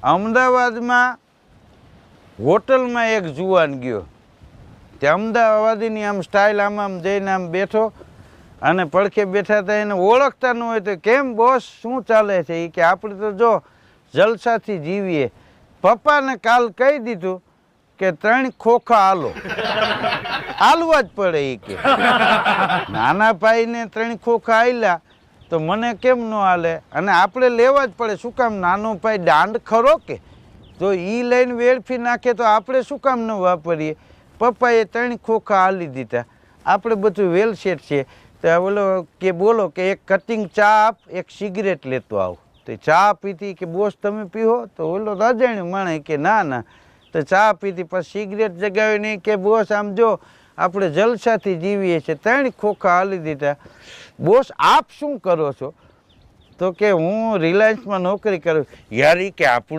અમદાવાદમાં હોટલમાં એક જુવાન ગયો. તે અમદાવાદીની આમ સ્ટાઇલ આમ જઈને આમ બેઠો અને પડખે બેઠા હતા. એને ઓળખતા ન હોય તો કેમ બોસ શું ચાલે છે? એ કે આપણે તો જો જલસાથી જીવીએ. પપ્પાને કાલ કહી દીધું કે 3 ખોખા હાલો. હાલવા જ પડે. એ કે નાના ભાઈને 3 ખોખા હાલ્યા તો મને કેમ ન હાલે? અને આપણે લેવા જ પડે. શું કામ? નાનો ભાઈ દાંડ ખરો કે? જો એ લઈને વેડફી નાખે તો આપણે શું કામ ન વાપરીએ? પપ્પાએ 3 ખોખા હાલી દીધા. આપણે બધું વેલ સેટ છે. તો બોલો કે એક કટિંગ ચા આપ, એક સિગરેટ લેતો આવ. તો ચા પીધી. કે બોસ તમે પીવો? તો ઓલો રાજાણ્યું માણે કે ના. તો ચા પીધી. પછી સિગરેટ જગાવી નહીં કે બોસ આમ જો આપણે જલસાથી જીવીએ છીએ. 3 ખોખા હાલી દીધા. બોસ આપ શું કરો છો? તો કે હું રિલાયન્સમાં નોકરી કરું. યાર કે આપણું